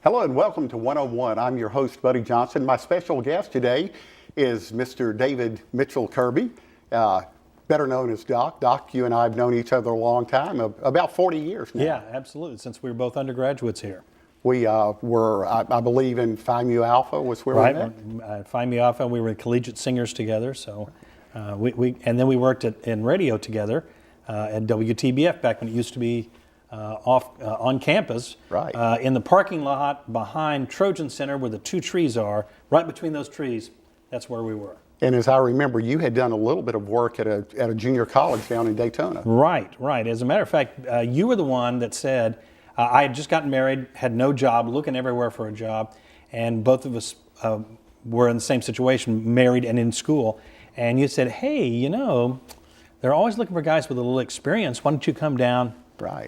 Hello and welcome to 101. I'm your host, Buddy Johnson. My special guest today is Mr. David Mitchell Kirby, better known as Doc. Doc, you and I have known each other a long time, about 40 years now. Yeah, absolutely, since we were both undergraduates here. We were, I believe, in Phi Mu Alpha was where we met. Phi Mu Alpha, we were collegiate singers together, so and then we worked in radio together at WTBF back when it used to be on campus, right. In the parking lot behind Trojan Center where the two trees are, right between those trees, that's where we were. And as I remember, you had done a little bit of work at a junior college down in Daytona. Right. As a matter of fact, you were the one that said, I had just gotten married, had no job, looking everywhere for a job, and both of us were in the same situation, married and in school. And you said, hey, you know, they're always looking for guys with a little experience. Why don't you come down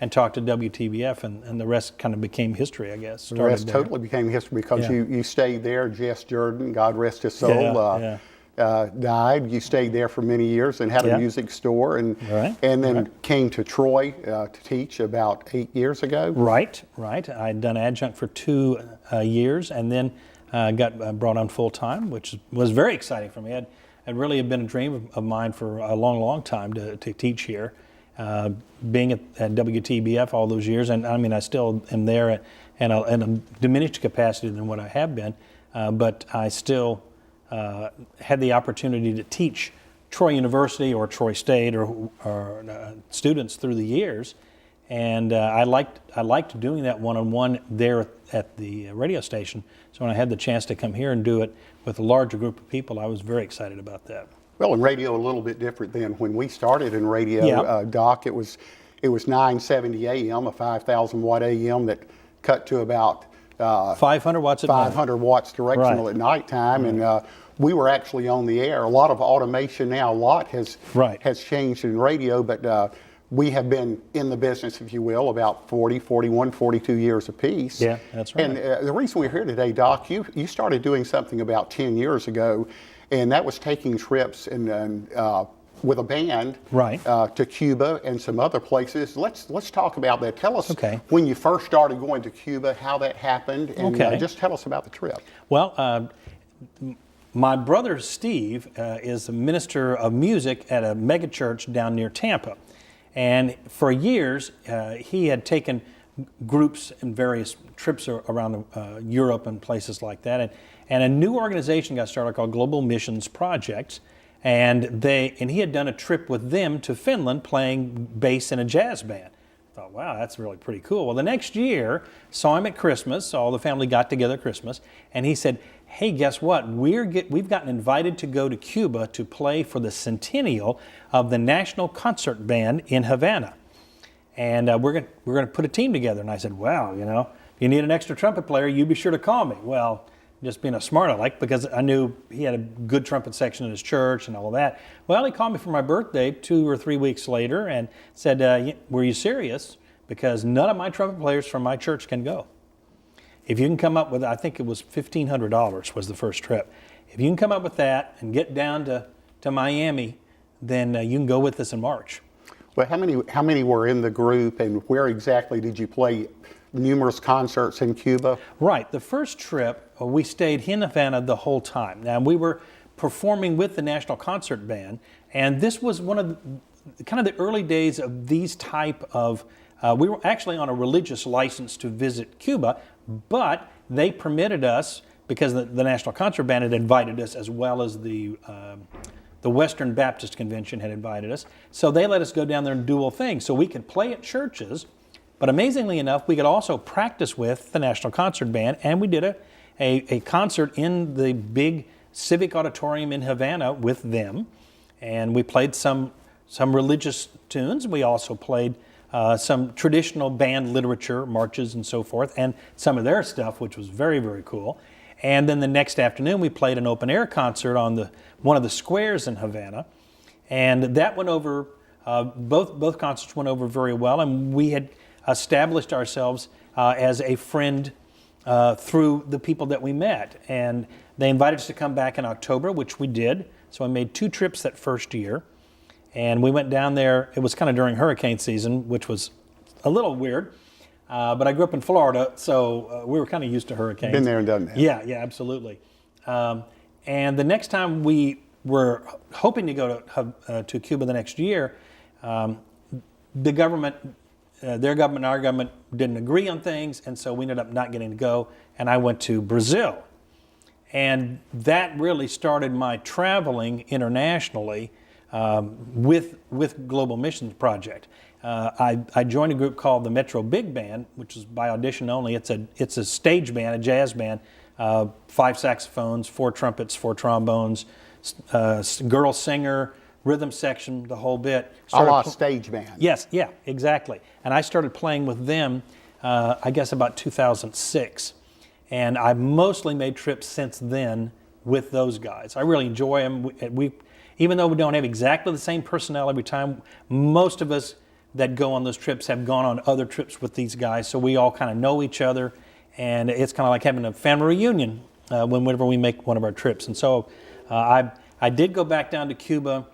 and talk to WTBF? And the rest kind of became history, I guess. The rest totally became history because you stayed there. Jess Jordan, God rest his soul, died. You stayed there for many years and had a music store, and then came to Troy to teach about 8 years ago. Right. I'd done adjunct for 2 years, and then got brought on full time, which was very exciting for me. It really had been a dream of mine for a long time to teach here. Being at WTBF all those years, and I mean I still am there in a diminished capacity than what I have been, but I still had the opportunity to teach Troy University or Troy State or students through the years, and I liked doing that one-on-one there at the radio station. So when I had the chance to come here and do it with a larger group of people, I was very excited about that. Well, in radio, a little bit different than when we started in radio, Doc. It was 970 AM, a 5,000 watt AM that cut to about 500 watts at 500 watts directional at nighttime, and we were actually on the air. A lot of automation now, a lot has changed in radio, but we have been in the business, if you will, about 40, 41, 42 years apiece. Yeah, that's right. And the reason we're here today, Doc, you started doing something about 10 years ago, and that was taking trips and with a band to Cuba and some other places. Let's talk about that. Tell us when you first started going to Cuba, how that happened, and just tell us about the trip. Well, my brother Steve is a minister of music at a megachurch down near Tampa. And for years, he had taken groups and various trips around Europe and places like that. And a new organization got started called Global Missions Projects. And he had done a trip with them to Finland playing bass in a jazz band. I thought, wow, that's really pretty cool. Well, the next year, saw him at Christmas. All the family got together at Christmas. And he said, hey, guess what? We've gotten invited to go to Cuba to play for the centennial of the National Concert Band in Havana. And we're going to put a team together. And I said, well, you know, if you need an extra trumpet player, you be sure to call me. Well, just being a smart aleck, because I knew he had a good trumpet section in his church and all of that. Well, he called me for my birthday 2 or 3 weeks later and said, were you serious? Because none of my trumpet players from my church can go. If you can come up with, I think it was $1,500 was the first trip. If you can come up with that and get down to Miami, then you can go with us in March. Well, how many were in the group, and where exactly did you play numerous concerts in Cuba? Right. The first trip, we stayed in Havana the whole time. Now, we were performing with the National Concert Band, and this was one of the early days of these type of, we were actually on a religious license to visit Cuba, but they permitted us, because the National Concert Band had invited us, as well as the Western Baptist Convention had invited us, so they let us go down there and do a thing. So we could play at churches, but amazingly enough, we could also practice with the National Concert Band, and we did a concert in the big civic auditorium in Havana with them, and we played some religious tunes. We also played some traditional band literature, marches and so forth, and some of their stuff, which was very, very cool. And then the next afternoon, we played an open-air concert on one of the squares in Havana, and that went over, both concerts went over very well, and we had established ourselves as a friend through the people that we met. And they invited us to come back in October, which we did. So I made 2 trips that first year. And we went down there. It was kind of during hurricane season, which was a little weird. but I grew up in Florida, so we were kind of used to hurricanes. Been there and done that. Yeah, absolutely. And the next time we were hoping to go to Cuba the next year, the government, their government and our government didn't agree on things, and so we ended up not getting to go, and I went to Brazil. And that really started my traveling internationally with Global Missions Project. I joined a group called the Metro Big Band, which is by audition only. It's a stage band, a jazz band, 5 saxophones, 4 trumpets, 4 trombones, girl singer, rhythm section, the whole bit. A la stage band. Yes, yeah, exactly. And I started playing with them, I guess about 2006. And I've mostly made trips since then with those guys. I really enjoy them. Even though we don't have exactly the same personnel every time, most of us that go on those trips have gone on other trips with these guys, so we all kind of know each other, and it's kind of like having a family reunion whenever we make one of our trips. And so I did go back down to Cuba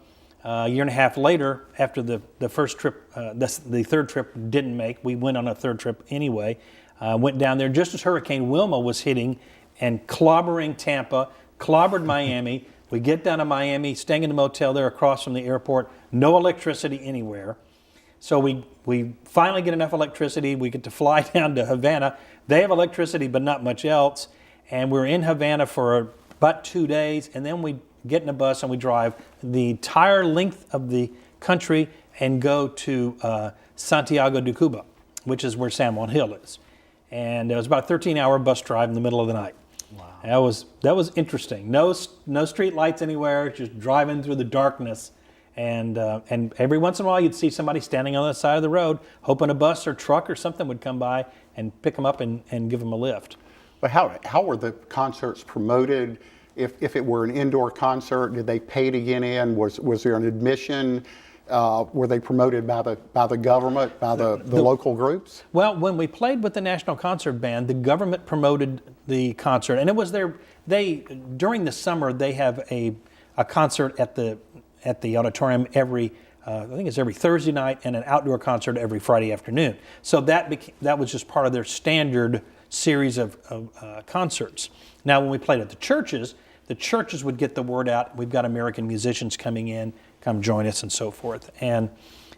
a year and a half later after the first trip, the third trip didn't make. We went on a third trip anyway. Went down there just as Hurricane Wilma was hitting and clobbering Tampa, clobbered Miami. We get down to Miami, staying in a motel there across from the airport, no electricity anywhere. So we finally get enough electricity. We get to fly down to Havana. They have electricity, but not much else. And we're in Havana for about 2 days, and then we get in a bus and we drive the entire length of the country and go to Santiago de Cuba, which is where San Juan Hill is. And it was about a 13-hour bus drive in the middle of the night. Wow. That was interesting. No street lights anywhere, just driving through the darkness. And every once in a while you'd see somebody standing on the side of the road hoping a bus or truck or something would come by and pick them up and give them a lift. But how were the concerts promoted? If it were an indoor concert, did they pay to get in? Was there an admission? Were they promoted by the government, by the local groups? Well, when we played with the National Concert Band, the government promoted the concert, and it was during the summer they have a concert at the auditorium every I think it's every Thursday night, and an outdoor concert every Friday afternoon. So that was just part of their standard series of concerts. Now, when we played at the churches would get the word out. We've got American musicians coming in, come join us, and so forth. And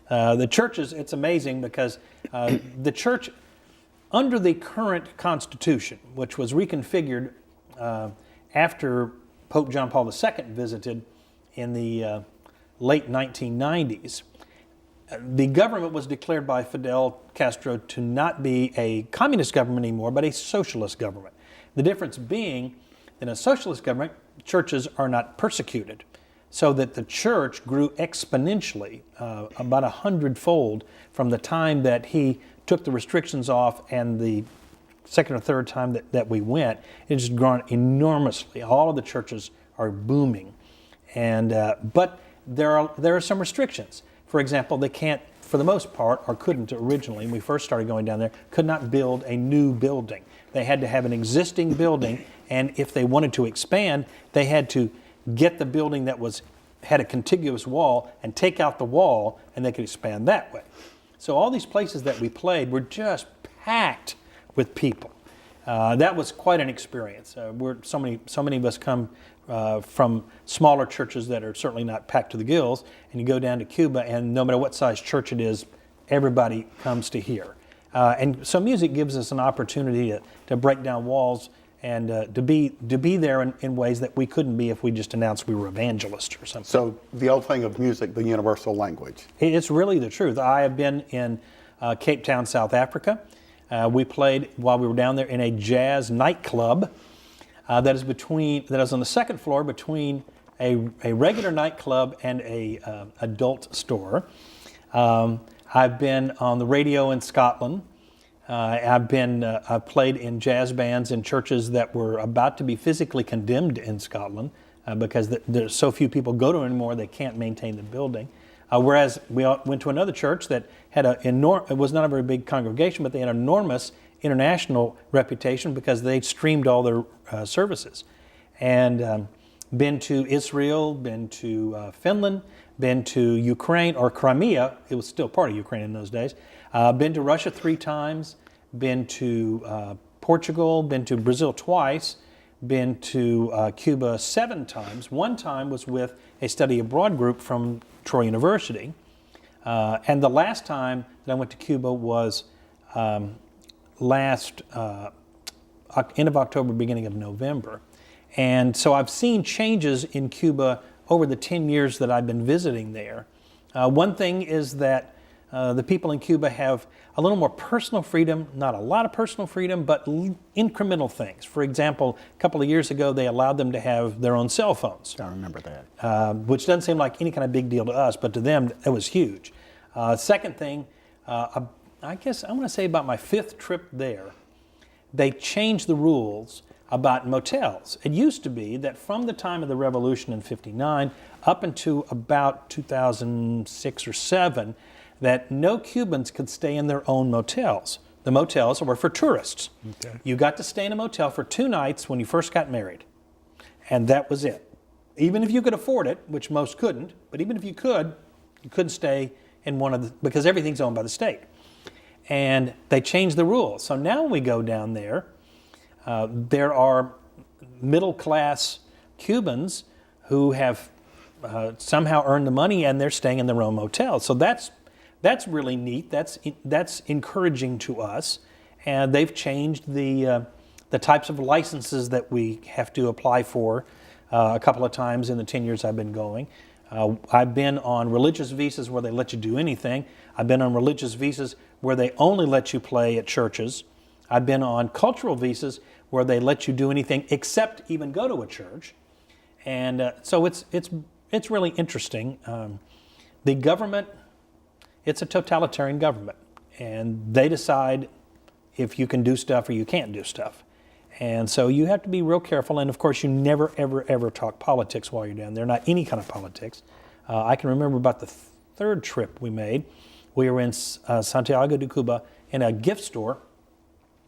the churches, it's amazing because the church, under the current Constitution, which was reconfigured after Pope John Paul II visited in the late 1990s, the government was declared by Fidel Castro to not be a communist government anymore, but a socialist government. The difference being, in a socialist government, churches are not persecuted, so that the church grew exponentially, about 100-fold from the time that he took the restrictions off and the second or third time that we went. It's just grown enormously. All of the churches are booming, and but there are some restrictions. For example, they can't, for the most part, or couldn't originally, when we first started going down there, could not build a new building. They had to have an existing building, and if they wanted to expand, they had to get the building that had a contiguous wall and take out the wall, and they could expand that way. So all these places that we played were just packed with people. That was quite an experience. So many of us come from smaller churches that are certainly not packed to the gills, and you go down to Cuba, and no matter what size church it is, everybody comes to hear. And so music gives us an opportunity to break down walls and to be there in ways that we couldn't be if we just announced we were evangelists or something. So the old thing of music, the universal language. It's really the truth. I have been in Cape Town, South Africa. We played while we were down there in a jazz nightclub that is on the second floor between a regular nightclub and a adult store. I've been on the radio in Scotland. I've played in jazz bands in churches that were about to be physically condemned in Scotland because there's so few people go to it anymore they can't maintain the building. Whereas we went to another church that had it was not a very big congregation, but they had an enormous international reputation because they streamed all their services. And been to Israel, been to Finland, been to Ukraine, or Crimea. It was still part of Ukraine in those days. Been to Russia 3 times. been to Portugal, been to Brazil twice, been to Cuba 7 times. One time was with a study abroad group from Troy University. And the last time that I went to Cuba was last end of October, beginning of November. And so I've seen changes in Cuba over the 10 years that I've been visiting there. One thing is that the people in Cuba have a little more personal freedom, not a lot of personal freedom, but incremental things. For example, a couple of years ago, they allowed them to have their own cell phones. I remember that. Which doesn't seem like any kind of big deal to us, but to them, it was huge. Second thing, I guess I want to say about my 5th trip there, they changed the rules about motels. It used to be that from the time of the revolution in '59 up until about 2006 or 7, that no Cubans could stay in their own motels. The motels were for tourists. Okay. You got to stay in a motel for 2 nights when you first got married, and that was it. Even if you could afford it, which most couldn't, but even if you couldn't stay in one of the, because everything's owned by the state. And they changed the rules. So now when we go down there, there are middle-class Cubans who have somehow earned the money and they're staying in their own motels. So that's really neat. That's encouraging to us. And they've changed the types of licenses that we have to apply for a couple of times in the 10 years I've been going. I've been on religious visas where they let you do anything. I've been on religious visas where they only let you play at churches. I've been on cultural visas where they let you do anything except even go to a church. And so it's really interesting. The government, it's a totalitarian government, and they decide if you can do stuff or you can't do stuff. And so you have to be real careful, and of course you never, ever, ever talk politics while you're down there, not any kind of politics. I can remember about the 3rd trip we made. We were in Santiago de Cuba in a gift store,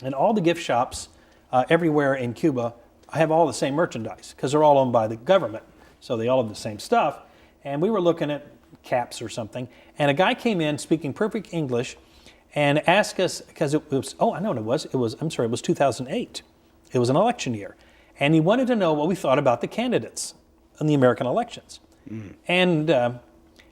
and all the gift shops everywhere in Cuba have all the same merchandise because they're all owned by the government, so they all have the same stuff. And we were looking at caps or something, and a guy came in speaking perfect English and asked us, because it was, I know what it was. It was 2008. It was an election year. And he wanted to know what we thought about the candidates in the American elections. Mm. And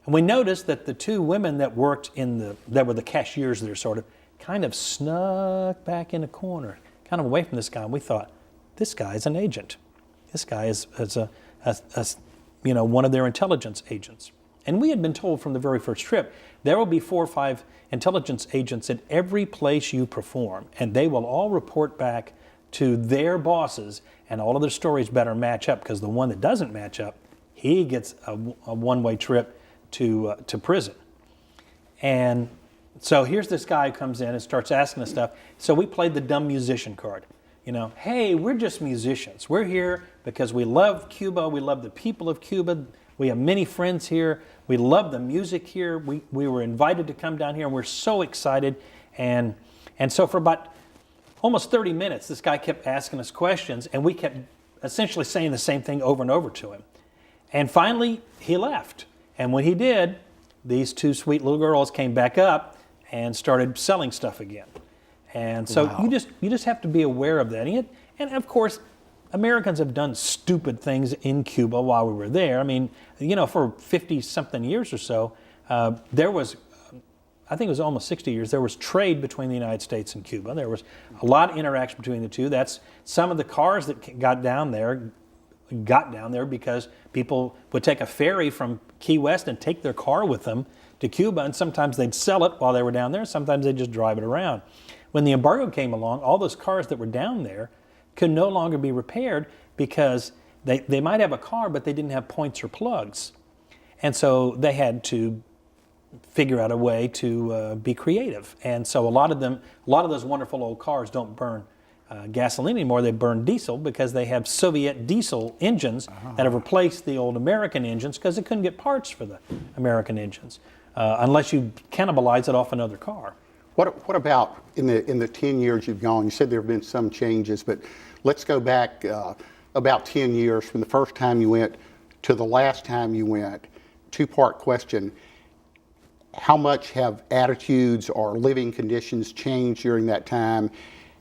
we noticed that the 2 women that worked that were the cashiers there sort of, kind of snuck back in a corner, kind of away from this guy. And we thought, this guy is an agent. This guy is one of their intelligence agents. And we had been told from the very first trip, there will be 4 or 5 intelligence agents at every place you perform, and they will all report back to their bosses, and all of their stories better match up, because the one that doesn't match up, he gets a one-way trip to prison. And so here's this guy who comes in and starts asking us stuff. So we played the dumb musician card. Hey, we're just musicians. We're here because we love Cuba. We love the people of Cuba. We have many friends here. We love the music here. We were invited to come down here, and we're so excited. And so for about almost 30 minutes, this guy kept asking us questions, and we kept essentially saying the same thing over and over to him. And finally, he left. And when he did, these 2 sweet little girls came back up and started selling stuff again. And so wow. you just have to be aware of that. And of course, Americans have done stupid things in Cuba while we were there. I mean, for 50-something years or so, there was, I think it was almost 60 years, there was trade between the United States and Cuba. There was a lot of interaction between the two. That's some of the cars that got down there because people would take a ferry from Key West and take their car with them to Cuba, and sometimes they'd sell it while they were down there, sometimes they'd just drive it around. When the embargo came along, all those cars that were down there could no longer be repaired because they might have a car, but they didn't have points or plugs. And so they had to figure out a way to be creative. And so a lot of those wonderful old cars don't burn gasoline anymore. They burn diesel because they have Soviet diesel engines that have replaced the old American engines because they couldn't get parts for the American engines unless you cannibalize it off another car. What about in the 10 years you've gone? You said there have been some changes, but let's go back about 10 years from the first time you went to the last time you went. 2-part question. how much have attitudes or living conditions changed during that time?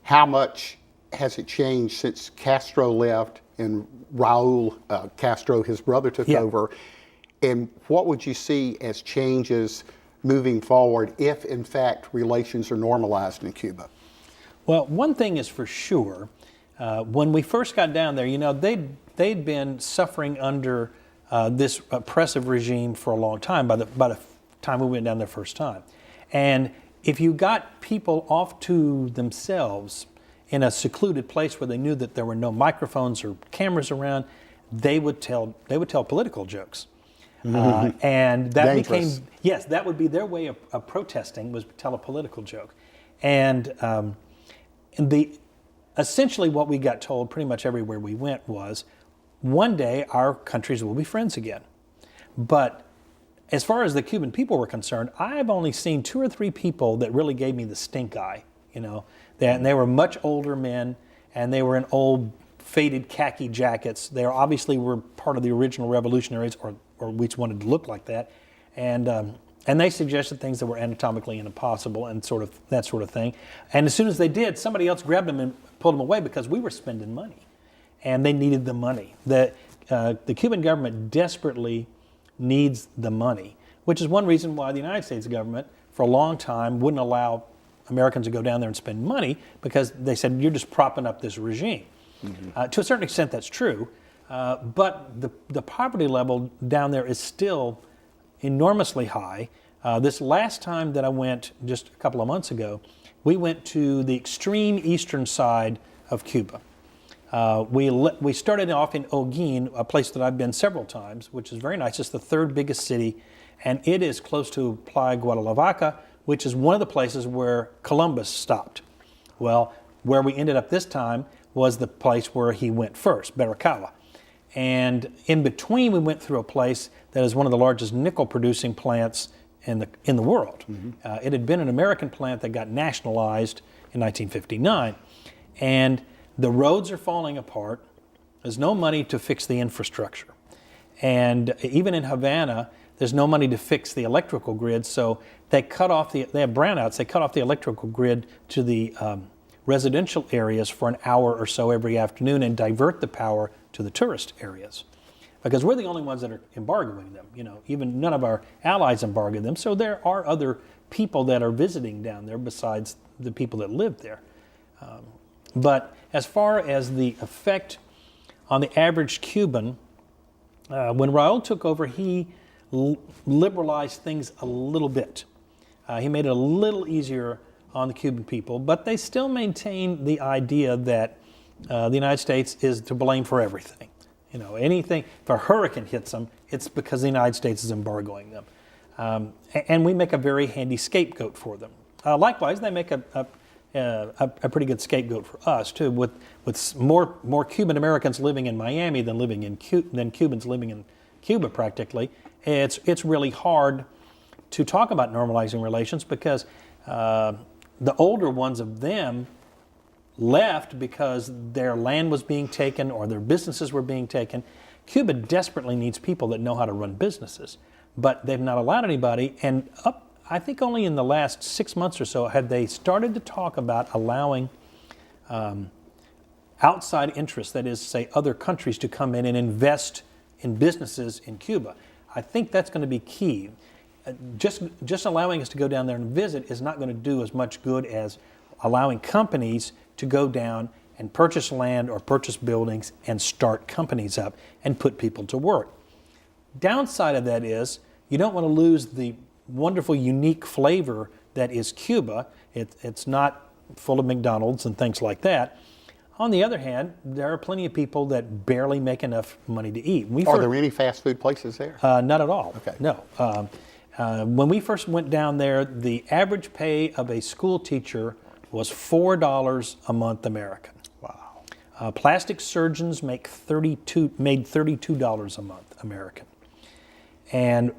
How much has it changed since Castro left and Raul Castro, his brother, took over? And what would you see as changes moving forward if, in fact, relations are normalized in Cuba? Well, one thing is for sure, when we first got down there, you know, they'd been suffering under this oppressive regime for a long time by the time we went down there first time. And if you got people off to themselves in a secluded place where they knew that there were no microphones or cameras around, they would tell political jokes. And that Dangerous. that would be their way of protesting, was tell a political joke. And essentially what we got told pretty much everywhere we went was, one day our countries will be friends again. But as far as the Cuban people were concerned, I've only seen 2 or 3 people that really gave me the stink eye, you know. And they were much older men, and they were in old faded khaki jackets. They obviously were part of the original revolutionaries, or we wanted to look like that. And they suggested things that were anatomically impossible and that sort of thing. And as soon as they did, somebody else grabbed them and pulled them away because we were spending money, and they needed the money. The Cuban government desperately needs the money, which is one reason why the United States government for a long time wouldn't allow Americans to go down there and spend money, because they said, you're just propping up this regime. To a certain extent, that's true, but the poverty level down there is still enormously high. This last time that I went, just a couple of months ago, we went to the extreme eastern side of Cuba. We started off in Holguin, a place that I've been several times, which is very nice. It's the 3rd biggest city, and it is close to Playa Guadalavaca, which is one of the places where Columbus stopped. Well, where we ended up this time was the place where he went first, Baracoa. And in between, we went through a place that is one of the largest nickel-producing plants in the world. It had been an American plant that got nationalized in 1959, and the roads are falling apart. There's no money to fix the infrastructure. And even in Havana, there's no money to fix the electrical grid, so they have brownouts. They cut off the electrical grid to the residential areas for an hour or so every afternoon and divert the power to the tourist areas. Because we're the only ones that are embargoing them. You know, even none of our allies embargo them, so there are other people that are visiting down there besides the people that live there. But as far as the effect on the average Cuban, when Raul took over, he liberalized things a little bit. He made it a little easier on the Cuban people, but they still maintain the idea that the United States is to blame for everything. You know, anything, if a hurricane hits them, it's because the United States is embargoing them. And we make a very handy scapegoat for them. Likewise, they make a pretty good scapegoat for us too, with more Cuban Americans living in Miami than Cubans living in Cuba practically. It's really hard to talk about normalizing relations because the older ones of them left because their land was being taken or their businesses were being taken. Cuba desperately needs people that know how to run businesses, but they've not allowed anybody. And I think only in the last 6 months or so had they started to talk about allowing outside interests, that is, say, other countries, to come in and invest in businesses in Cuba. I think that's going to be key. Just allowing us to go down there and visit is not going to do as much good as allowing companies to go down and purchase land or purchase buildings and start companies up and put people to work. Downside of that is you don't want to lose the wonderful, unique flavor that is Cuba. It's not full of McDonald's and things like that. On the other hand, there are plenty of people that barely make enough money to eat. Are there any fast food places there? Not at all. Okay. No. When we first went down there, the average pay of a school teacher was $4 a month American. Wow. Plastic surgeons made $32 a month American. And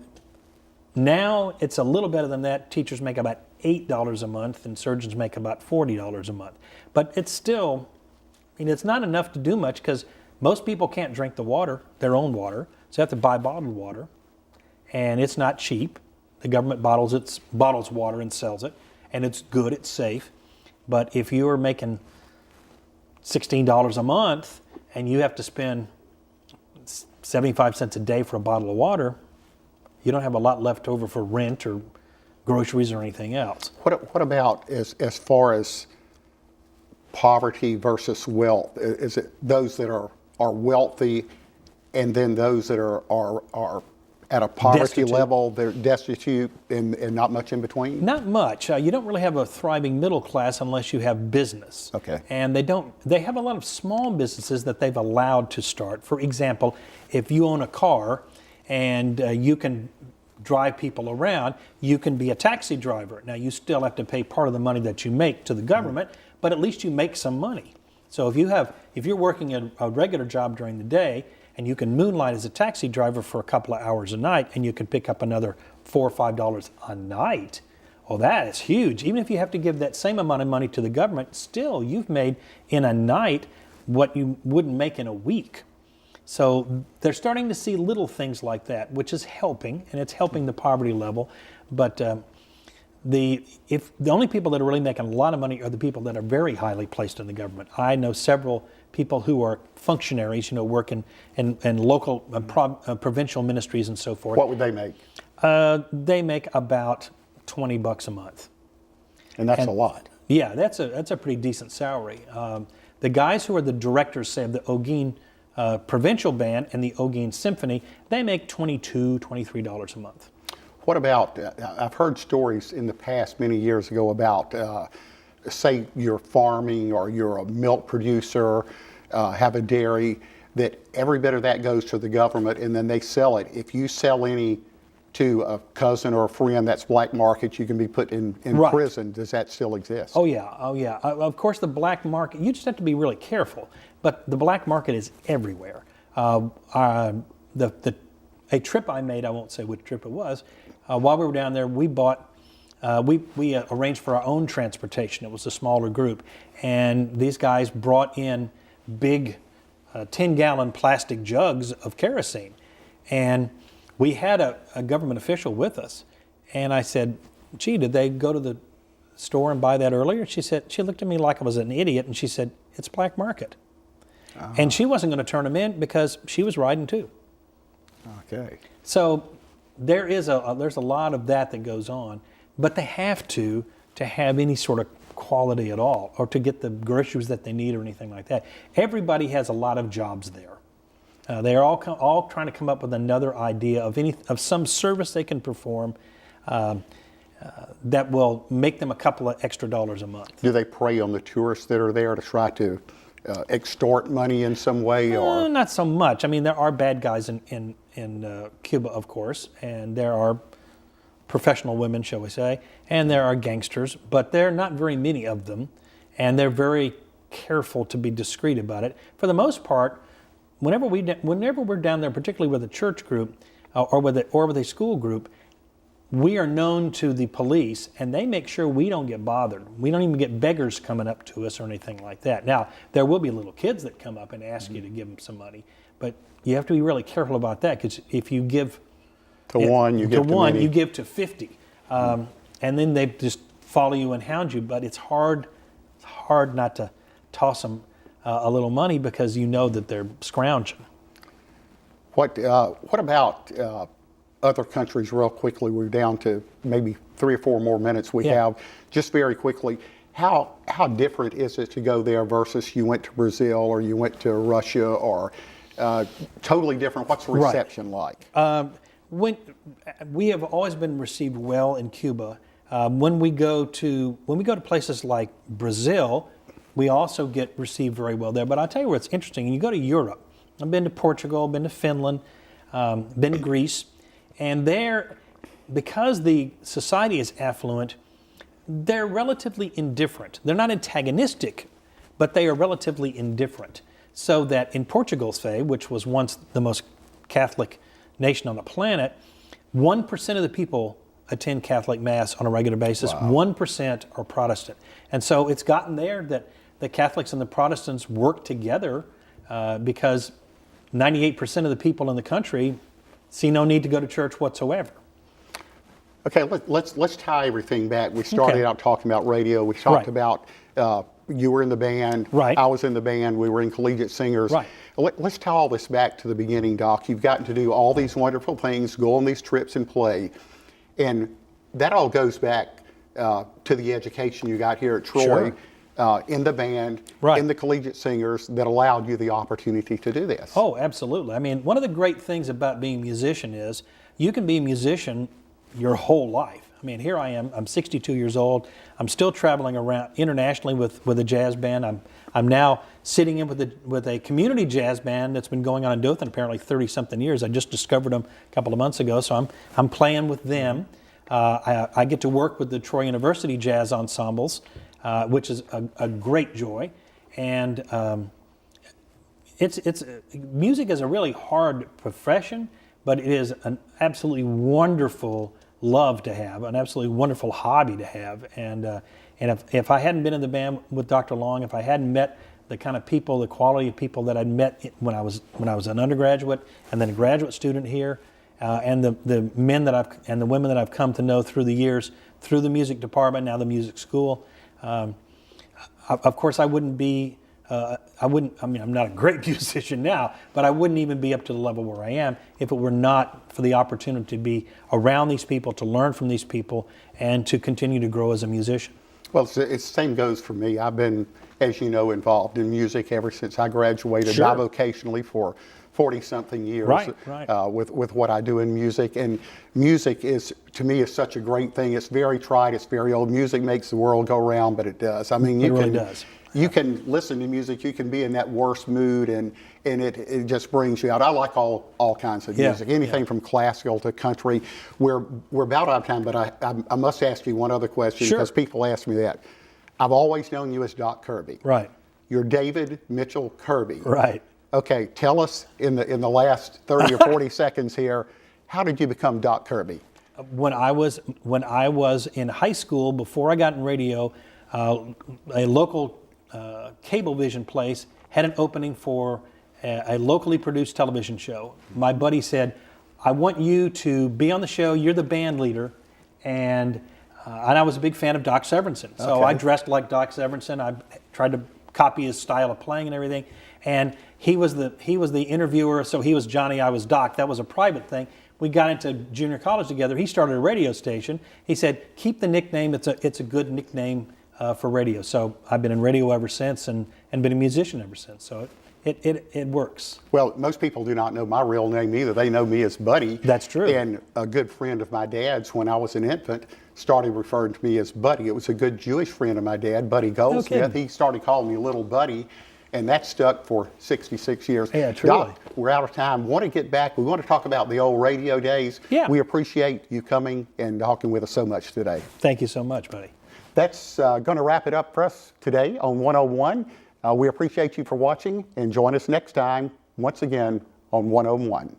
now it's a little better than that. Teachers make about $8 a month and surgeons make about $40 a month. But it's still, it's not enough to do much because most people can't drink the water, their own water, so they have to buy bottled water. And it's not cheap. The government bottles water and sells it, and it's good, it's safe. But if you are making $16 a month and you have to spend 75 cents a day for a bottle of water, you don't have a lot left over for rent or groceries or anything else. What about as far as poverty versus wealth? Is it those that are wealthy and then those that are at a poverty Destitute. level, they're destitute and not much in between? Not much. You don't really have a thriving middle class unless you have business. Okay. And they have a lot of small businesses that they've allowed to start. For example, if you own a car and you can drive people around, you can be a taxi driver. Now you still have to pay part of the money that you make to the government, but at least you make some money. So if you're working a regular job during the day, and you can moonlight as a taxi driver for a couple of hours a night, and you can pick up another $4 or $5 a night. Well, that is huge. Even if you have to give that same amount of money to the government, still you've made in a night what you wouldn't make in a week. So they're starting to see little things like that, which is helping, and it's helping the poverty level. But the only people that are really making a lot of money are the people that are very highly placed in the government. I know several people who are functionaries, work in local provincial ministries and so forth. What would they make? They make about $20 a month. And that's a lot. Yeah, that's a pretty decent salary. The guys who are the directors, say, of the Ogin Provincial Band and the Ogin Symphony, they make $22, $23 a month. What about, I've heard stories in the past many years ago about, say you're farming or you're a milk producer, have a dairy, that every bit of that goes to the government and then they sell it. If you sell any to a cousin or a friend, that's black market, you can be put in Right. prison. Does that still exist? Oh yeah. Of course, the black market, you just have to be really careful, but the black market is everywhere. A trip I made, I won't say which trip it was, while we were down there, we bought, we arranged for our own transportation. It was a smaller group, and these guys brought in big 10-gallon plastic jugs of kerosene, and we had a government official with us, and I said, gee, did they go to the store and buy that earlier? She looked at me like I was an idiot, and she said, it's black market. And she wasn't going to turn them in because she was riding too. Okay. So there's a lot of that goes on, but they have to have any sort of quality at all, or to get the groceries that they need or anything like that. Everybody has a lot of jobs there. They're all trying to come up with another idea of some service they can perform that will make them a couple of extra dollars a month. Do they prey on the tourists that are there to try to extort money in some way? Or Not so much. I mean, there are bad guys in Cuba, of course, and there are professional women, shall we say, and there are gangsters, but there are not very many of them, and they're very careful to be discreet about it. For the most part, whenever we're down there, particularly with a church group or with a school group, we are known to the police, and they make sure we don't get bothered. We don't even get beggars coming up to us or anything like that. Now, there will be little kids that come up and ask you to give them some money, but you have to be really careful about that, because if you give to one, you give to many. You give to 50, and then they just follow you and hound you. But it's hard not to toss them a little money, because you know that they're scrounging. What about other countries, real quickly? We're down to maybe 3 or 4 more minutes we have. Just very quickly, how different is it to go there versus you went to Brazil or you went to Russia, or totally different? What's the reception like? We have always been received well in Cuba. When we go to places like Brazil, we also get received very well there. But I'll tell you where it's interesting. You go to Europe. I've been to Portugal, been to Finland, been to Greece, and there, because the society is affluent, they're relatively indifferent. They're not antagonistic, but they are relatively indifferent. So that in Portugal, say, which was once the most Catholic nation on the planet, 1% of the people attend Catholic Mass on a regular basis. Wow. 1% are Protestant. And so it's gotten there that the Catholics and the Protestants work together because 98% of the people in the country see no need to go to church whatsoever. Okay, let's tie everything back. We started out talking about radio. We talked about you were in the band. Right. I was in the band. We were in collegiate singers. Right. Let's tie all this back to the beginning, Doc. You've gotten to do all these wonderful things, go on these trips and play, and that all goes back to the education you got here at Troy. In the band, in the collegiate singers, that allowed you the opportunity to do this. Oh, absolutely. I mean, one of the great things about being a musician is you can be a musician your whole life. I mean, here I am, I'm 62 years old. I'm still traveling around internationally with a jazz band. I'm now sitting in with a community jazz band that's been going on in Dothan apparently 30-something years. I just discovered them a couple of months ago, so I'm playing with them. I get to work with the Troy University Jazz Ensembles, which is a great joy. And music is a really hard profession, but it is an absolutely wonderful love to have, an absolutely wonderful hobby to have. And if I hadn't been in the band with Dr. Long, if I hadn't met the kind of people, the quality of people that I'd met when I was an undergraduate and then a graduate student here, and the men and the women that I've come to know through the years, through the music department, now the music school, of course I wouldn't be. I mean, I'm not a great musician now, but I wouldn't even be up to the level where I am if it were not for the opportunity to be around these people, to learn from these people, and to continue to grow as a musician. Well, it's the same goes for me. I've been, as you know, involved in music ever since I graduated, bivocationally for 40-something years. With what I do in music. And music is, to me, is such a great thing. It's very tried, it's very old. Music makes the world go round, but it does. I mean, it really does. You can listen to music, you can be in that worst mood, and it just brings you out. I like all kinds of music, anything from classical to country. We're about out of time, but I must ask you one other question, because people ask me that. I've always known you as Doc Kirby. Right. You're David Mitchell Kirby. Right. Okay, tell us in the last 30 or 40 seconds here, how did you become Doc Kirby? When I was in high school, before I got in radio, a local Cablevision place had an opening for a locally produced television show. My buddy said, I want you to be on the show, you're the band leader, and I was a big fan of Doc Severinsen. So I dressed like Doc Severinsen. I tried to copy his style of playing and everything. And he was the interviewer, so he was Johnny, I was Doc. That was a private thing. We got into junior college together. He started a radio station. He said, keep the nickname, it's a good nickname for radio. So I've been in radio ever since and been a musician ever since. So it works. Well, most people do not know my real name either. They know me as Buddy. That's true. And a good friend of my dad's, when I was an infant, started referring to me as Buddy. It was a good Jewish friend of my dad, Buddy Goldsmith. He started calling me Little Buddy, and that stuck for 66 years. Yeah, truly. Doc, we're out of time. Want to get back. We want to talk about the old radio days. Yeah. We appreciate you coming and talking with us so much today. Thank you so much, buddy. That's going to wrap it up for us today on 101. We appreciate you for watching, and join us next time, once again, on 101.